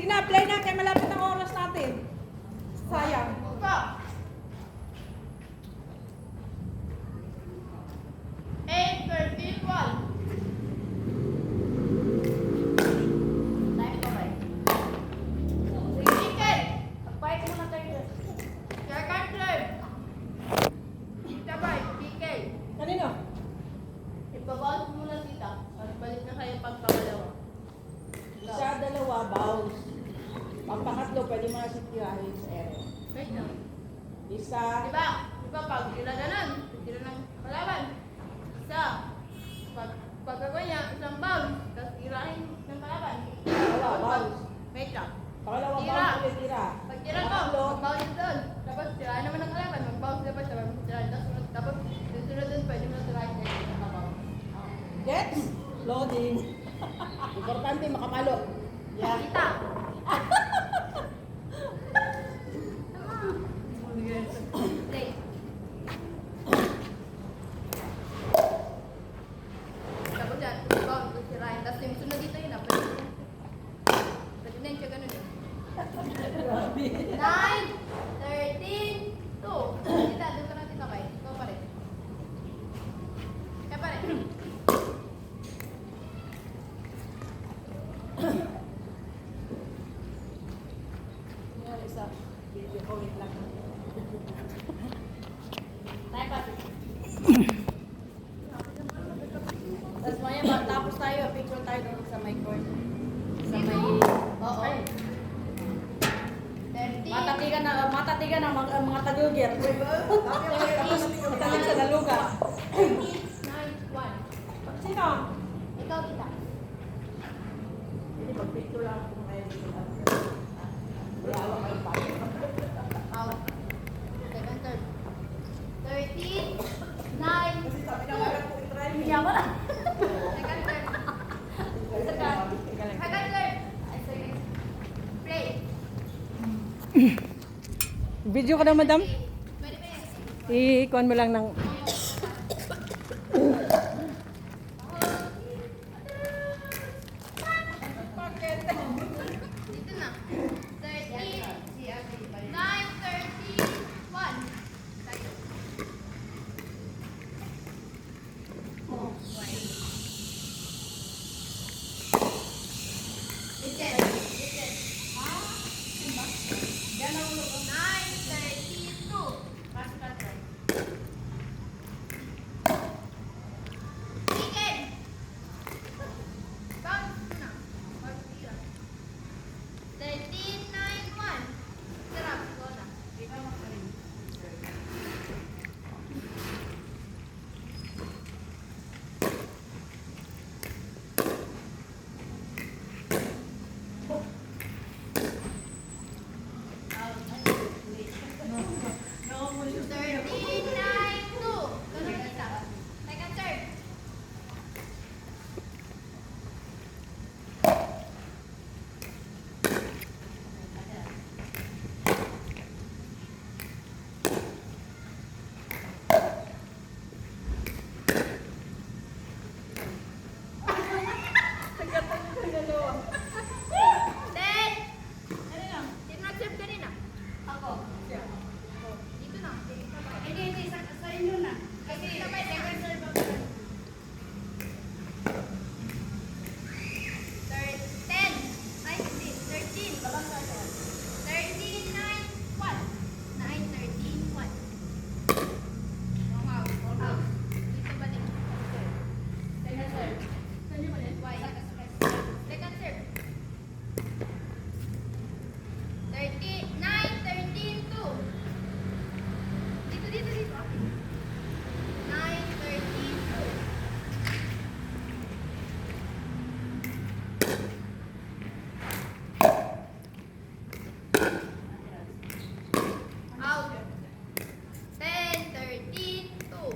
Sige na, play na. Kaya malapit ang oras natin. Sayang. Upa. 8:31. Time ko ba? Chicken. Pagpahit mo na tayo. Second serve. Tita ba? Chicken. Kanino? Ipabawas mo muna tita. Balik na kayo pagpapalawa. Isa, dalawa, bows. Pagpangatlo, pwede mo na sitirahin sa ere. Wait lang. Isa. Diba pag tira ganun, tira ng kalaban. Isa. Pag gagawin niya, isang bounce, tapos tirahin ng kalaban. Dalawa, bows. Wait lang. Pangalawa, Tira. bows ulit, tira. Pag tira ko, Pangatlo. mag-bounce doon. Tapos tirahin naman ng kalaban, mag-bounce dapat, tapos tirahin. Tapos sunod doon, pwede mo na tirahin kayo ng kalaban. Gets? Loading. Importante, makapalo. Yeah. Kita. Play. Tapos yan, bounce, tapos tirahin. Tapos yung sunod dito yun, pwede na yung siya ganun. 9, 13, 2. Tita, doon ka na tita kay. Ikaw pa rin. Kaya pa rin. Yan, isa. Video ko, wait lang. Tayo pa. Tapos maya, matapos tayo, picture tayo doon sa may court. Sa may... Oo. 13. Matatigan ang mga tagugir. Matalik sa daluga. 9, 1. Sino? Ikaw kita. Hindi, mag-picture lang kung kayo dito. Wala kayo pa. Out. Second third. 13, 9. Kasi sabi na wala ko itry. Yaman na. Second third. Second third. Play. Video ka daw, madam? Pwede ba yan? I-kuhan mo lang ng... Dito na. 13, 9, 13, 1. Tayo. Listen. Listen. 9, 13, 2. Pass ka try. Chicken. Bounce muna. Magtira. 13, 9, 1. Sarap. Go na. Thirteen, nine, two. Ganun kita. Second serve. Ten. Sino nag-serve kanina? Ako. Dito na. Hindi. Sa inyo na. Kasi sabay second serve ako. 10. Ay, hindi. 13. 13, 9, 1. 9, 13, 1. Out. Dito balik. Second serve. Saan niyo balik? Why? Second serve. 13, 9, 13, 2. Dito. 9, 13, 2. Out. 10, 13, 2.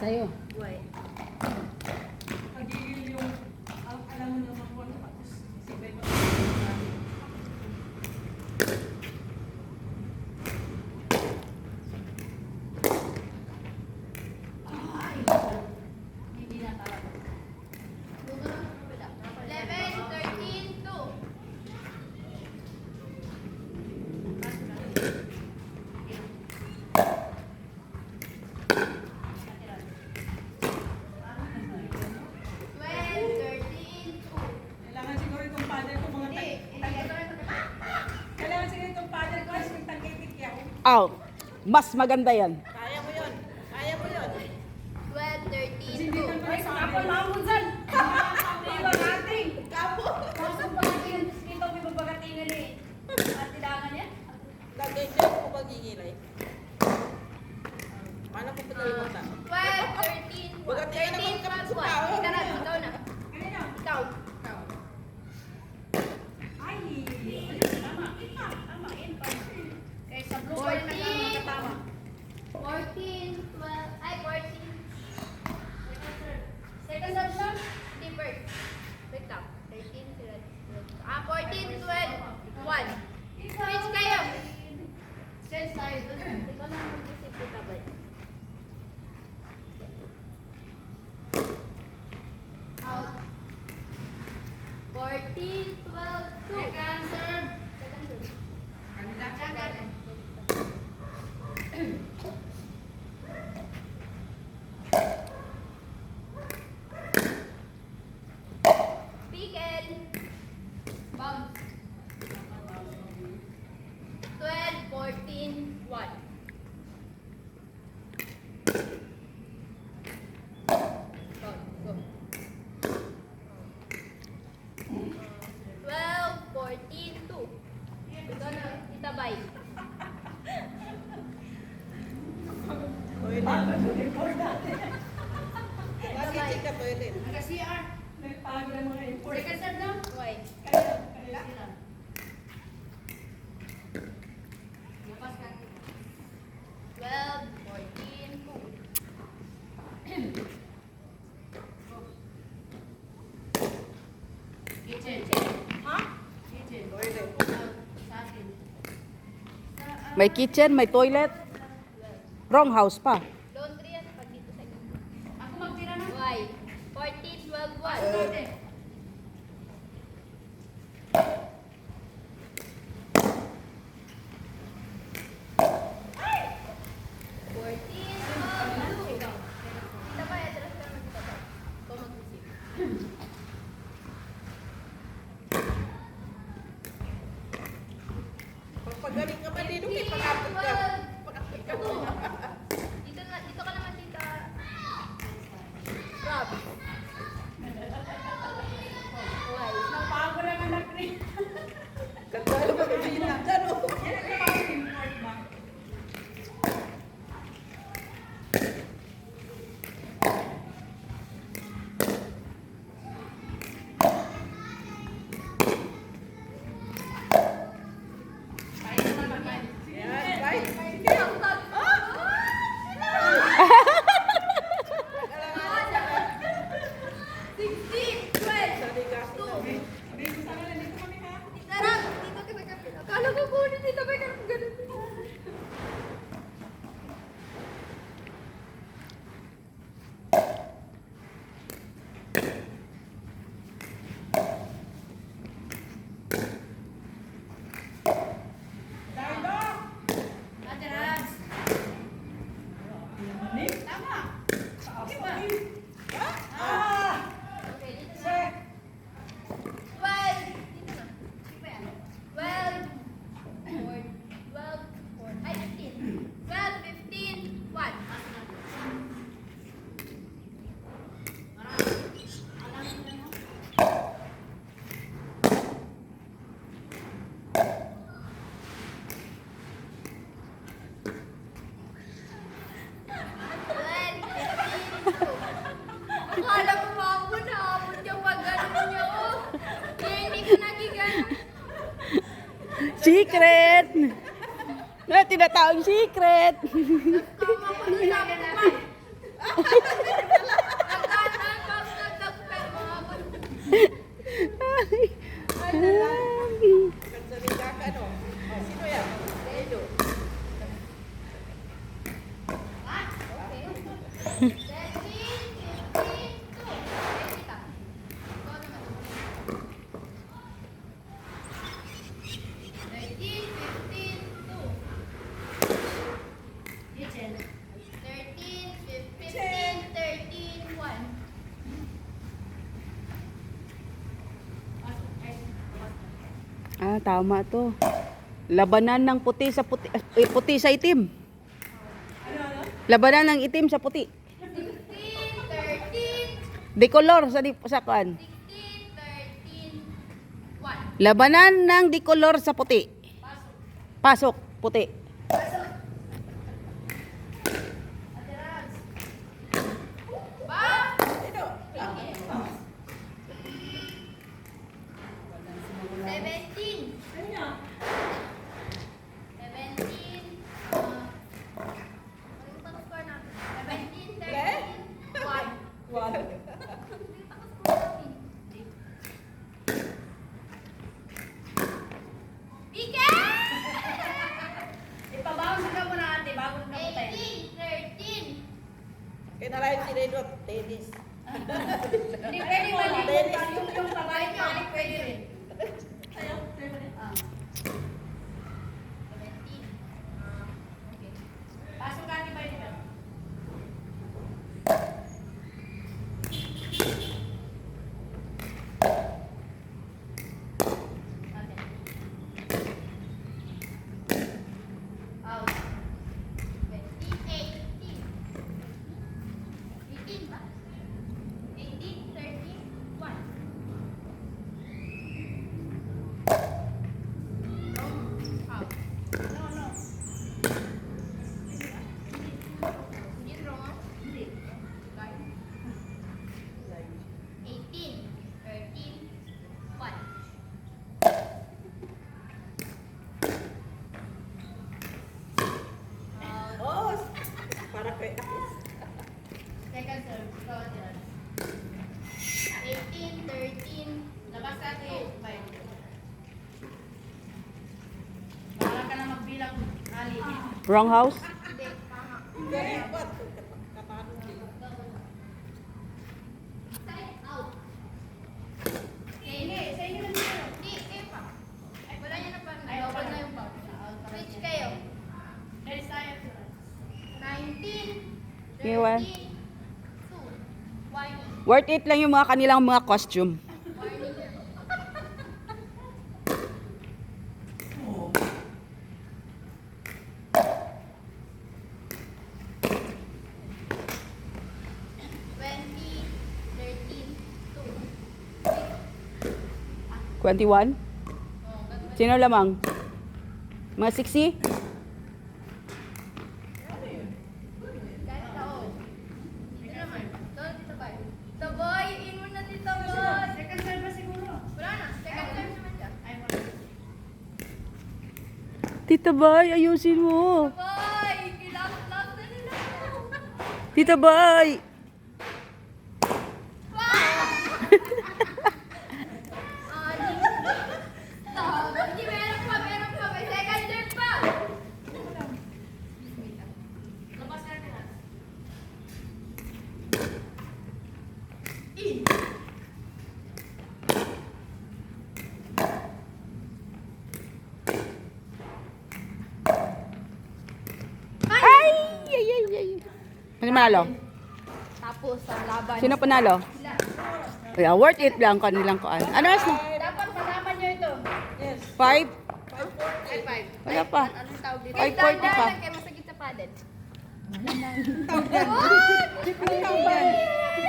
Sa'yo. Why? Pagigil yung... Alam mo naman kung ano, tapos sibay mo. Hindi na talaga. 11, 13, 2. Oh, mas maganda yan. Kaya mo yun. Kaya mo yun. 12, 13, 2. Ay, kapal lang mo dyan. Iba natin. Kapo. Pasok pa natin dito, may babagatingan eh. At tilangan yan. Lagay dyan ko magigilay. Paano ko pagkalimutan? 12, 13, 1. Bagati ka 13 naman plus kapag 1. tao. Ikaw na, ikaw na. Kanina. Ikaw. Ay, tama. Tama, yan pa. Kaya sa blue pa rin nakatama. 14, 12, ay 14. Second serve siya? Hindi, first. Wait lang. 13, 12. 14, 12, 1. Switch kayo. Sense tayo dun. Ikaw na mag-isip ko tabay. Out. 14, 12, 2. Second serve. Second serve. Kanila. Second. Pigel. Bounce. 12, 14, 1. Go. 12, 14, 2. Ikaw na, itabay. Toilet. Lagi Itabay. chika toilet. Nag-CR. Second serve daw. Why? Kanila sila. Lapas ka. 12, 14, 2. Kitchen. Ha? Kitchen. Toilet. Sa atin. May kitchen, may toilet. Wrong house pa. Laundry yan pag dito sa inyo. Ako magtira na. Why? 14, 12, 1. Ate. Pagpagaling ka man dito, may pag-apot ka. Pag-apot ka. Dito ka naman, tita. Rob. Why? Napago lang anak ni. Ganda na mag-ibina. Gano'n. Yan, bye. Sige. Akala ko kunin dito ba ka ganun? Ate Rabs. Tama. Okay ba? Okay, dito na. 12. Dito na. Sige pa yan. 12. 12. 4. Ay, 15. 12, 15, 1. Akala ko mamo na amon yung pag-ano nyo. Kaya hindi ko nagigano. Secret! Na, tinatawag secret. Tama ko na sabi ko pa. Nagtatapos na tagpel mga ko. Kansalita ka, no? Oh, sino yan? Edo. Okay. 13, 15, 2. Okay, kita. Ikaw naman. 13, 15, 2. Kitchen. 13, 15, 13, 1. Ah, tama to. Labanan ng puti sa puti, puti sa itim. Labanan ng itim sa puti. 16, 13, Decolor sa kuan. 16, 13, 1. Labanan ng decolor sa puti. Pasok, puti. Ba? 17. 17. Ano score natin? 17, 13, 1. Pike! Ipabaon sila mo na ate bago na kapatay. 18, 13. Kaya nalayan si Redot, tennis. Hindi pwede maliit. Yung pabalik-balik pwede rin. Ah. 17. Okay. Pasok ka ate pwede ka. Out. 18. 18 ba? 18, 13, 1. Out. No, no. Hindi wrong, ah. Hindi. 18, 13, 1. Out. Oh, para kay Second serve. Ikaw, Ate Raz. 18, 13, Labas ka ate. Bye. Bahala ka na magbilang. Ali. Wrong house. hindi, tama. Side out. Sige, sa inyo na dito. Hindi, kayo pa. Ay, wala niya na pa. Ay, Open wala. na yung box. Switch kayo. Next tayo. 19, Iwan. 13, 2. Warning. Worth it lang yung mga kanilang mga costume. Warning yan. Twenty, 13, 2. 21. Oh, gagawin. Sino lamang? Mga 60? Kahit tao. Dito naman. Doon, Tito Boy. Tito Boy, in mo na, Tito Boy. Second serve ba siguro? Wala na. Second time naman siya. Ay, wala. Tita Bay, ayusin mo. Boy, kilap-lap na nila. Tita Bay. Hindi, meron pa, meron pa. May second turn pa. Labas ka ate. Ay! Ay, ay, ay. Sino panalo? Tapos, ang laban. Sino panalo? Yeah, worth it lang kanilang kuan. Ano oras na? Dapat malaman nyo ito. 5? Ay, 5. Wala pa. Anong tawag dito? 5:40 pa. Kaya masakit sa padded.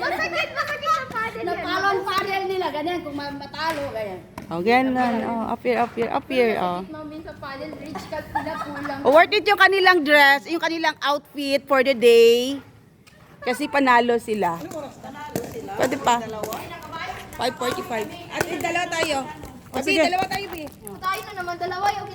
Masakit sa padded. Napalon panel nila, ganyan. Kung matalo, ganyan. Oh, ganun. Oh, up here, up here, up here. Oh. Masakit mabin sa padded. Rich cut sila kulang. Oh, worth it yung kanilang dress, yung kanilang outfit for the day. Kasi panalo sila. Pwede pa. 5:45. At dalawa tayo. Oh, sige. Dalawa tayo, Bi. Tayo na naman, dalawa yung